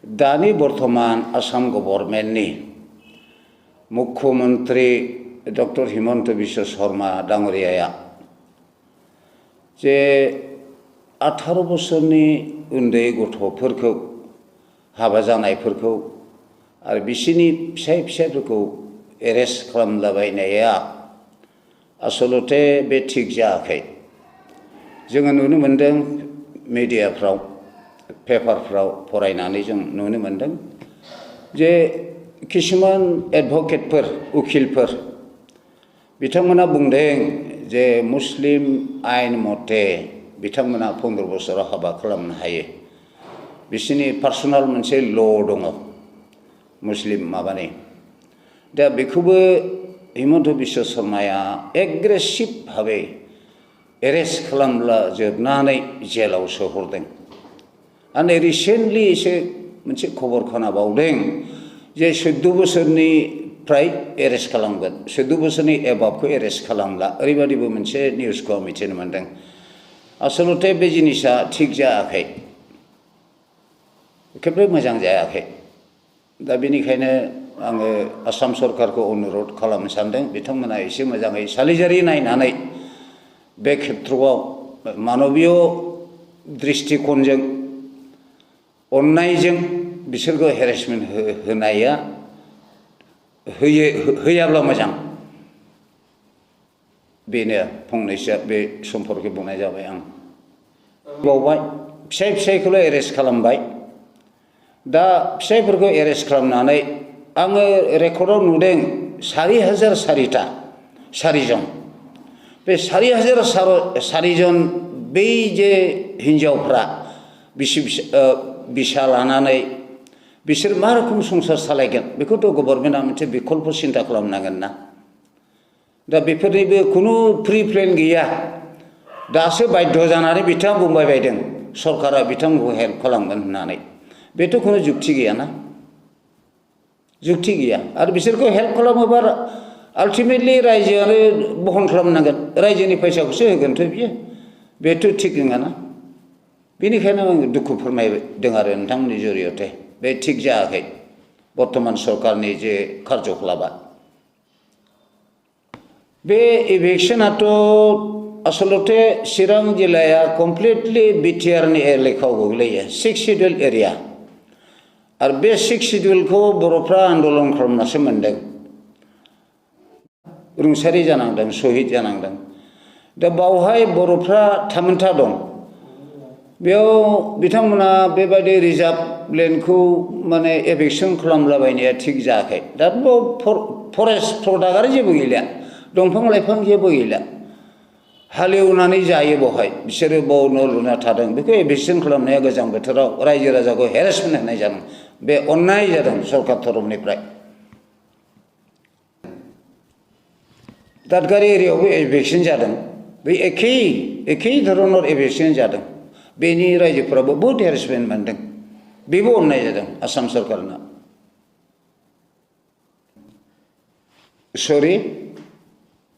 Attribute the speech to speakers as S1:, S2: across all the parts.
S1: दानि बर्तमान आसाम गभर्नमेन्टनि मुख्यमंत्री डक्टर हिमन्त बिश्व शर्मा दाङ'रियाया जे 18 बोसोरनि उन्दै गथ'फोरखौ हाबा जानायफोरखौ आरो बिसिनि फिसायफोरखौ एरेस्ट खालामलाबायनाया आसलते बे थिग जायाखै। जोङो नुनो मोनदों मिडियाफ्राव पेपारफ्राव फरायनानै जों नुनो मोनदों जे किसुमान एडभकेटफोर उकिलफोर बिथांमोना बुंदों जे मुस्लिम आयेन मथे बिथांमोना 15 बोसोराव हाबा खालामनो हायो। बिसिनि पार्सनेल मोनसे ल दङ मुस्लिम माबानि। दा बेखौबो हिमन्त बिश्व शर्माया एग्रेसिभ भाबै एरेस्ट खालामला जोबनानै जेलाव सोहरदों। आरो रिसेन्टलि एसे मोनसे खबर खोनाबावदों जे 14 बोसोरनिफ्राय एरेस्ट खालामगोन, 14 बोसोरनि एबाबखौ एरेस्ट खालामला, ओरैबायदिबो मोनसे निउसखौ आं मिथिनो मोनदों। आसलते बे जिनिसा थिग जायाखै, एखेबारे मोजां जायाखै। दा बेनिखायनो आङो आसाम सरकारखौ अनुरद खालामनो सानदों बिथांमोना एसे मोजाङै सालिजारि नायनानै बे खेत्रआव मानबीय दृष्टिकोणजों अन्नायजों बिसोरखौ हेरेसमेन्ट होनाया होयाब्ला मोजां। बेनो फंनैसो बे सम्पर्के बुंनाय जाबाय आं। बावबाय फिसायखौल' एरेस्ट खालामबाय। दा फिसायफोरखौ एरेस्ट खालामनानै आङो रेकर्डआव नुदों 4,004 जन। बे 4,004 जन बै जे हिन्जावफ्रा बिसा लानानै बिसोर मा रोखोम संसार सालायगोन बेखौथ' गभर्नमेन्टआ मोनसे बिकल्प सिन्था खालामनांगोन ना। दा बेफोरनिबो खुनु प्रि प्लेन गैया। दासो बाध्य जानानै बिथाङा बुंबाय बायदों सरकारा बिथांमोनखौ हेल्प खालामगोन होननानै। बेथ' खुनु जुक्ति गैयाना, जुक्ति गैया। आरो बिसोरखौ हेल्प खालामोबा आल्टिमेटलि रायजोआनो बहन खालामनांगोन, रायजोनि फैसाखौसो होगोनथ' बियो। बेथ' थिग नङाना। बेनिखायनो आं दुखु फोरमायदों आरो नोंथांमोननि जरियते बे थिग जायाखै बर्तमान सरकारनि जे कार्यकलापआ। बे इभिक्सनाथ' आसलते चिरां जिल्लाया कमप्लिटलि बिटिआरनि एलेकायाव गोग्लैयो, 6 शिड्युल एरिया। आरो बे 6 शिड्युलखौ बर'फ्रा आन्दलन खालामनासो मोनदों, रुंसारि जानांदों, शहीद जानांदों। दा बावहाय बर'फ्रा थामोनथा दं। बेयाव बिथांमोना बेबायदि रिजार्भ लेन्डखौ माने एभिक्सन खालामलाबायनाया थिग जायाखै। दा फरेस्ट प्रडाक्टआनो जेबो गैला, दंफां लाइफां जेबो गैला, हालेवनानै जायो बावहाय। बिसोरो बाव न' लुना थादों। बेखौ एभिक्सन खालामनाया गोजां बोथोराव रायजो राजाखौ हेरेसमेन्ट होनाय जादों। बे अन्याय जादों सरकार तरफनिफ्राय। दादगारि एरियायावबो एभिक्सन जादों, बे एखे धरনের एभिक्सन जादों। बेनि रायजोफोराबो बहुत हेरेसमेन्ट मोनदों। बेबो अन्याय जादों आसाम सरकारना। सरि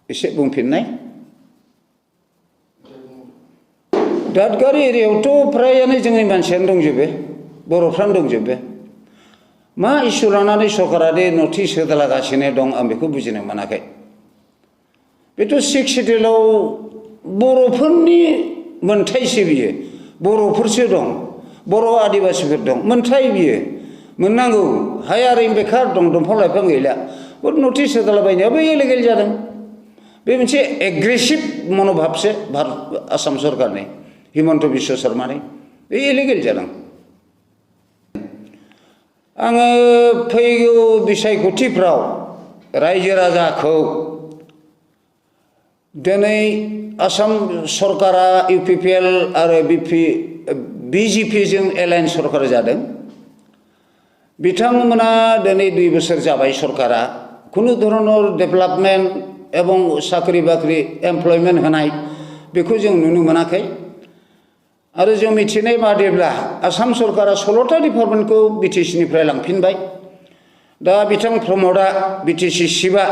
S1: एसे बुंफिननाय। दादगारि एरियायावथ' फ्रायानो जोंनि मानसियानो दंजोबो, बर'फ्रानो दंजोबो। मा इसु लानानै सरकारा दे नटिस होदलागासिनो दं आं बेखौ बुजिनो मोनाखै। बेथ' 6 शिड्युलाव बर'फोरनि मोनथायसो बियो, बर'फोरसो दं, बर' आदिबासिफोर दं, मोनथाय बियो, मोननांगौ। हाया ओरैनो बेखार दं, दंफां लाइफां गैला। नटिस होदलाबायनायाबो इलिगेल जादों। बे मोनसे एग्रेसिभ मन'भाबसो आसाम सरकारनि, हिमन्त बिश्व शर्मानि। बे इलिगेल जादों। आङो फैगौ बिसायख'थिफ्राव रायजो राजाखौ दिनै आसाम सरकारा इउपिपिएल आरो बिजेपिजों एलायन्स सरकार जादों। बिथांमोना दिनै 2 बोसोर जाबाय सरकारा खुनु धरনের डेभेलपमेन्ट एवं साख्रि बाख्रि एमप्लयमेन्ट होनाय बेखौ जों नुनो मोनाखै। आरो जों मिथिनाय बादिब्ला आसाम सरकारा 16टा डिपार्टमेन्टखौ बिटिसिनिफ्राय लांफिनबाय। दा बिथां प्रमदआ बिटिसि चिफआ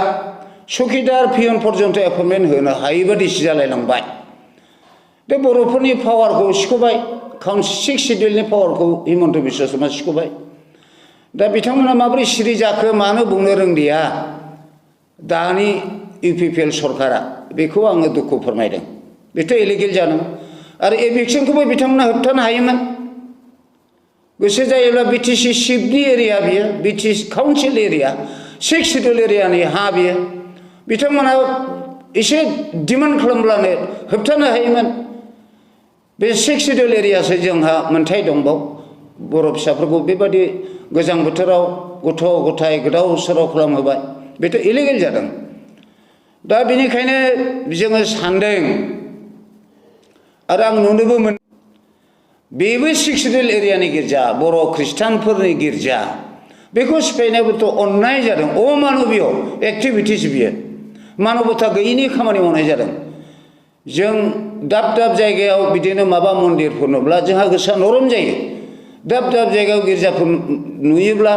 S1: चौकीदार पियन पर्यन्त एपइन्टमेन्ट होनो हायि बादिसो जालायलांबाय। बे बर'फोरनि पावारखौ सिख'बाय, 6 शिड्युलनि पावारखौ हिमन्त बिश्व शर्मा सिख'बाय। दा बिथांमोना माबोरै सिरि जाखो मानो बुंनो रोंलिया दानि UPPL सरकारा बेखौ आङो दुखु फोरमायदों बेथ' इलिगेल जादों आरो एभिक्सनखौबो बिथांमोना होबथानो हायोमोन गोसो जायोब्ला BTC सिफनि एरिया बियो BTC काउन्सिल एरिया 6 शिड्युल एरियानि हा बियो बिथांमोना एसे डिमान्ड खालामब्लानो होबथानो हायोमोन बे 6 शिड्युल एरियासो जोंहा मोनथाय दंबाव बर' फिसाफोरखौ बेबादि गोजां बोथोराव गथ' गथाय गोदाव सोराव खालामहोबाय बेथ' इलिगेल जादों दा बेनिखायनो जोङो सानदों आरो आं नुनोबो मोन बेबो 6 शिड्युल एरियानि गिर्जा बर' खृष्टानफोरनि गिर्जा बेखौ सिफायनायाबोथ' अन्याय जादों अमानबीय एक्टिभिटिस बियो मानबता गैयिनि खामानि मावनाय जादों जों दाब दाब जायगायाव बिदिनो माबा मन्दिरफोर नुब्ला जोंहा गोसोआ नरम जायो दाब दाब जायगायाव गिर्जाफोर नुयोब्ला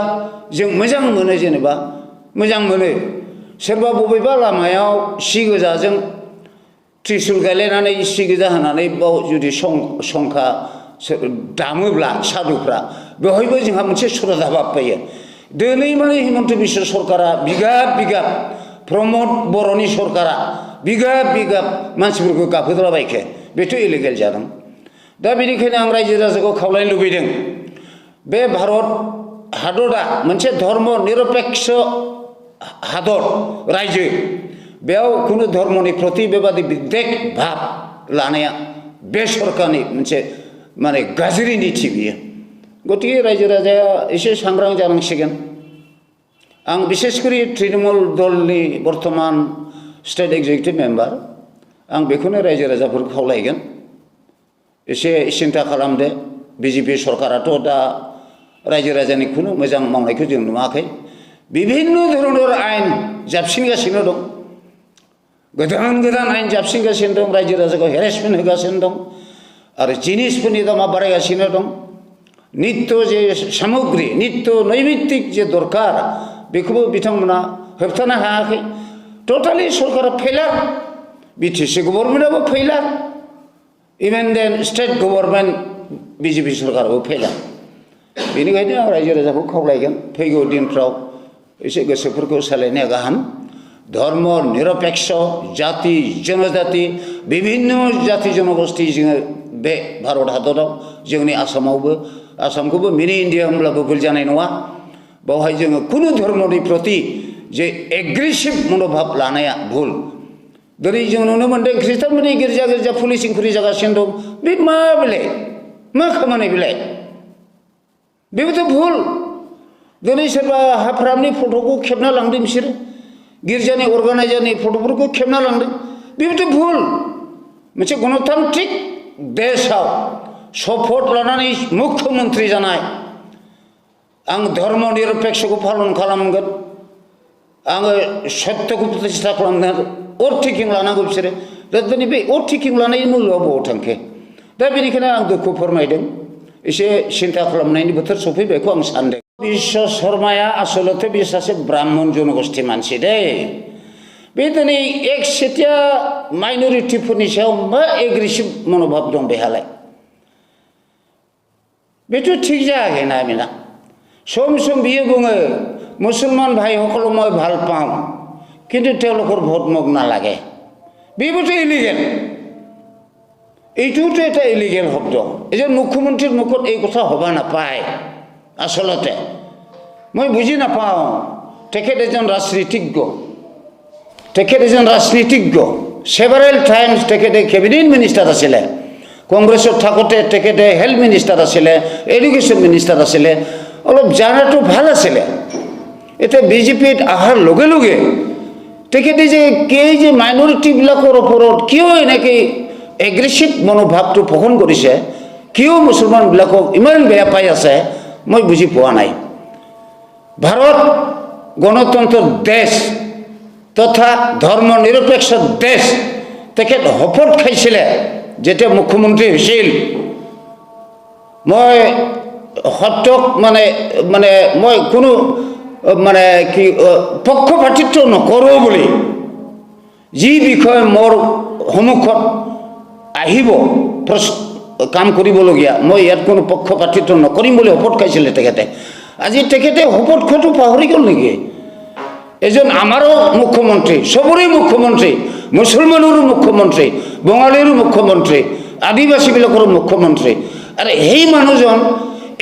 S1: जों मोजां मोनो जेनेबा मोजां मोनो सोरबा बबेबा लामायाव सि गोजाजों त्रिशुल गायलायनानै सि गोजा होनानै बाव जुदि संखा दामोब्ला साधुफ्रा बेवहायबो जोंहा मोनसे श्रद्धा भाब फैयो दिनै माने हिमन्त बिश्व सरकारा बिगाब बिगाब प्रमद बर'नि सरकारा बिगाब बिगाब मानसिफोरखौ गाबहोद्राबायखे बेथ' इलिगेल जादों दा बेनिखायनो आं रायजो राजाखौ खावलायनो लुबैदों बे भारत हादरा मोनसे धर्म निरपेक्ष हादर रायजो बेयाव खुनु धर्मनि प्रति बेबादि बिद्वेग भाब लानाया बे सरकारनि मोनसे माने गाज्रि नीति बियो गतिके रायजो राजाया एसे सांग्रां जानांसिगोन आं बिसेसकरि तृणमूल दलनि बर्तमान स्टेट एक्जिकिउटिभ मेम्बार आं बेखौनो रायजो राजाफोरखौ खावलायगोन एसे सिन्था खालामदो BJP सरकाराथ' दा रायजो राजानि खुनु मोजां मावनायखौ जों नुवाखै बिभिन्न धरनेर आयेन जाबसिनगासिनो दं गोदान गोदान आयेन जाबसिनगासिनो दं रायजो राजाखौ हेरेसमेन्ट होगासिनो दं आरो जिनिसफोरनि दामा बारायगासिनो दं नित्य जे सामग्रि नित्य नैमित्तिक जे दरकार बेखौबो बिथांमोना होबथानो हायाखै टोटाली सरकारा फेलार BTC गभर्नमेन्टआबो फेलार इभेन देन स्टेट गभर्नमेन्ट BJP सरकाराबो फेलार बेनिखायनो आं रायजो राजाखौ खावलायगोन फैगौ दिनफ्राव एसे गोसोफोरखौ सालायनाया गाहाम धर्म निरपेक्ष जाति जनजाति विभिन्न जाति जनगोष्ठी जोङो बे भारत हादराव जोंनि आसामखौबो मिनि इन्डिया होनब्लाबो भुल जानाय नङा बावहाय जोङो खुनु धर्मनि प्रति जे एग्रेसिभ मनोभाब लानाया भुल दिनै जों नुनो मोन्दों ख्रिस्टानफोरनि गिर्जा गिर्जा पुलिस इनकुवेरि जागासिनो दं बे मा बेलाय मा खामानि बेलाय बेबोथ' भुल दिनै सोरबा हाफ्रामनि फट'खौ खेबना लांदों बिसोरो गिर्जानि अर्गानाइजारनि फट'फोरखौ खेबना लांदों बेबोथ' भुल मोनसे गणतान्त्रिक देशआव शपथ लानानै मुख्यमन्त्रि जानाय आं धर्म निरपेक्षखौ पालन खालामगोन आङो सत्यखौ प्रतिष्ठा खालामगोन अथ टेकिं लानांगौ बिसोरो दा दिनै बे अथ टेकिं लानायनि मुल्यआ बबाव थांखो दा बेनिखायनो आं दुखु फोरमायदों एसे सिन्था खालामनायनि बोथोर सफैबायखौ आं सानदों बिश्व शर्माया आसलथे बे सासे ब्राह्मण जनगोष्ठी मानसि दे बे दिनै एक सेथिया माइनरिटिफोरनि सायाव मा एग्रेसिभ मनोभाब दं बेहालाय बेथ' ठीक जायाखैना बेना सम सम बियो बुङो मुसलमान भाइসকলক মই ভাল পাওঁ কিন্তু তেওঁলোকৰ ভোট মোক নালাগে বেবোতো ইলিগেল এইটোতো এটা ইলিগেল শব্দ এজন মুখ্যমন্ত্ৰীৰ মুখত এই কথা হ'ব নাপায় আসলতে মই বুজি নাপাওঁ তেখেত এজন ৰাজনীতিজ্ঞ সেভাৰেল টাইমছ তেখেতে কেবিনেট মিনিষ্টাৰ আছিলে কংগ্ৰেছত থাকোঁতে তেখেতে হেল্থ মিনিষ্টাৰ আছিলে এডুকেশ্যন মিনিষ্টাৰ আছিলে অলপ জানাটো ভাল আছিলে এতিয়া BJPত অহাৰ লগে লগে তেখেতে যে কেই যে মাইনৰিটিবিলাকৰ ওপৰত কিয় এনেকৈ এগ্ৰেছিভ মনোভাৱটো পোষণ কৰিছে কিয় মুছলমানবিলাকক ইমান বেয়া পাই আছে মই বুজি পোৱা নাই ভাৰত গণতন্ত্ৰৰ দেশ তথা ধৰ্ম নিৰপেক্ষ দেশ তেখেত শপত খাইছিলে যেতিয়া মুখ্যমন্ত্ৰী হৈছিল মই সত্যক মানে মই কোনো মানে কি পক্ষপাতিত্ব নকৰোঁ বুলি যি বিষয় মোৰ সন্মুখত আহিব কাম কৰিবলগীয়া মই ইয়াত কোনো পক্ষপাতিত্ব নকৰিম বুলি শপত খাইছিলে তেখেতে আজি তেখেতে শপতটো পাহৰি গ'ল নেকি? এজন আমাৰো মুখ্যমন্ত্ৰী, সবৰে মুখ্যমন্ত্ৰী, মুছলমানৰো মুখ্যমন্ত্ৰী, বঙালীৰো মুখ্যমন্ত্ৰী, আদিবাসীবিলাকৰো মুখ্যমন্ত্ৰী, আৰু সেই মানুহজন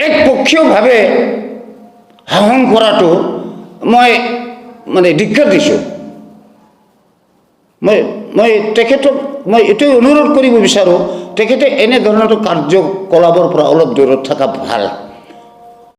S1: একপক্ষীয়ভাৱে শাসন কৰাটো মই মানে ধিক্কাৰ দিছোঁ। মই তেখেতক মই এইটোৱে অনুৰোধ কৰিব বিচাৰোঁ, তেখেতে এনেধৰণৰ কাৰ্যকলাপৰ পৰা অলপ দূৰত থকা ভাল।